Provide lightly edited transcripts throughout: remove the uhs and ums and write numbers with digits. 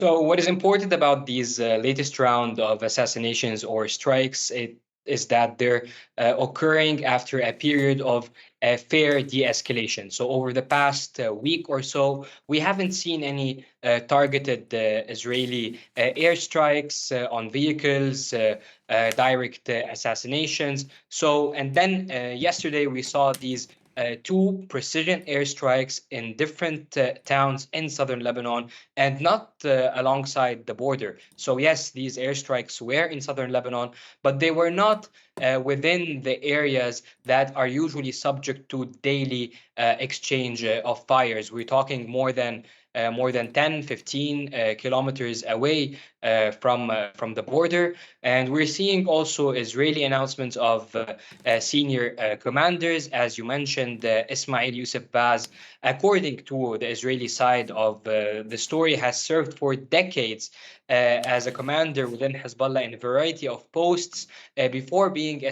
So what is important about these latest round of assassinations or strikes is that they're occurring after a period of fair de-escalation. So over the past week or so, we haven't seen any targeted Israeli airstrikes on vehicles, direct assassinations. So, and then yesterday we saw these two precision airstrikes in different towns in southern Lebanon and not alongside the border. So yes, these airstrikes were in southern Lebanon, but they were not within the areas that are usually subject to daily exchange of fires. We're talking more than 10, 15 kilometers away from the border. And we're seeing also Israeli announcements of senior commanders, as you mentioned, Ismail Yusuf Baz, according to the Israeli side of the story, has served for decades as a commander within Hezbollah in a variety of posts before being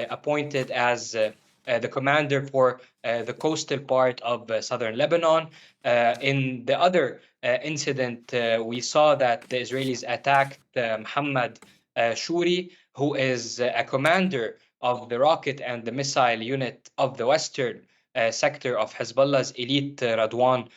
appointed as the commander for the coastal part of southern Lebanon. In the other incident, we saw that the Israelis attacked Muhammad Shuri, who is a commander of the rocket and the missile unit of the western sector of Hezbollah's elite Radwan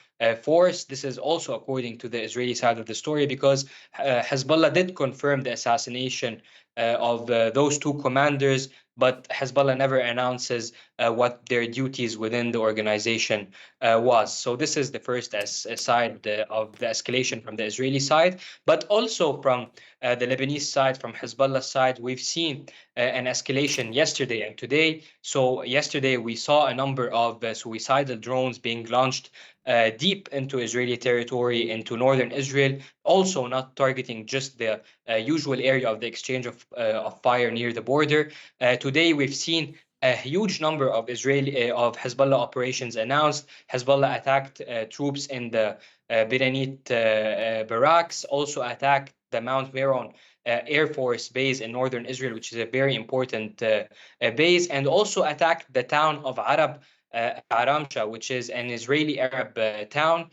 force. This is also according to the Israeli side of the story, because Hezbollah did confirm the assassination of those two commanders, but Hezbollah never announces what their duties within the organization was. So this is the first side of the escalation from the Israeli side, but also from the Lebanese side, from Hezbollah's side, we've seen an escalation yesterday and today. So yesterday we saw a number of suicidal drones being launched deep into Israeli territory, into northern Israel, also not targeting just the usual area of the exchange of fire near the border. Today we've seen a huge number of of Hezbollah operations announced. Hezbollah attacked troops in the Beirut barracks, also attacked the Mount Meron Air Force base in northern Israel, which is a very important base, and also attacked the town of Aramsha, which is an Israeli Arab town.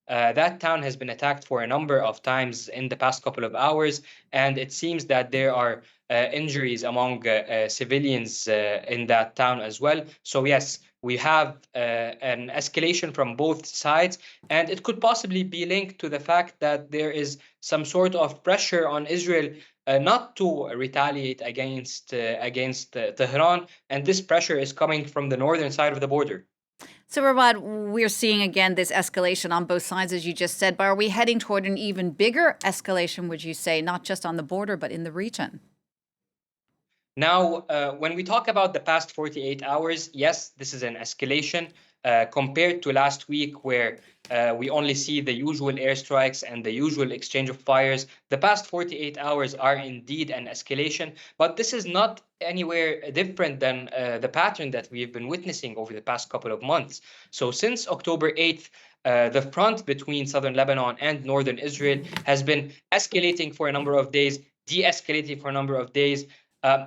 That town has been attacked for a number of times in the past couple of hours, and it seems that there are injuries among civilians in that town as well. So yes, we have an escalation from both sides, and it could possibly be linked to the fact that there is some sort of pressure on Israel not to retaliate against Tehran, and this pressure is coming from the northern side of the border. So, Rawad, we're seeing again this escalation on both sides, as you just said, but are we heading toward an even bigger escalation, would you say, not just on the border, but in the region? Now, when we talk about the past 48 hours, yes, this is an escalation compared to last week, where we only see the usual airstrikes and the usual exchange of fires. The past 48 hours are indeed an escalation, but this is not anywhere different than the pattern that we've been witnessing over the past couple of months. So since October 8th, the front between southern Lebanon and northern Israel has been escalating for a number of days, de-escalating for a number of days.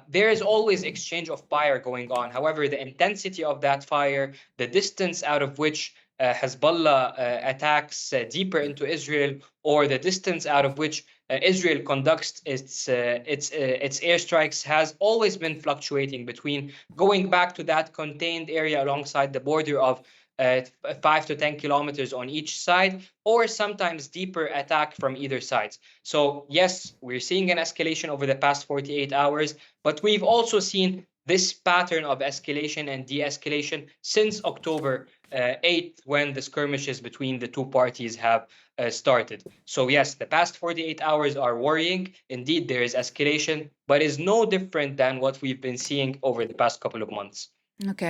There is always exchange of fire going on. However, the intensity of that fire, the distance out of which Hezbollah attacks deeper into Israel, or the distance out of which Israel conducts its airstrikes, has always been fluctuating between going back to that contained area alongside the border of 5 to 10 kilometers on each side, or sometimes deeper attack from either side. So yes, we're seeing an escalation over the past 48 hours, but we've also seen this pattern of escalation and de-escalation since October 8th, when the skirmishes between the two parties have started. So yes, the past 48 hours are worrying. Indeed, there is escalation, but is no different than what we've been seeing over the past couple of months. Okay.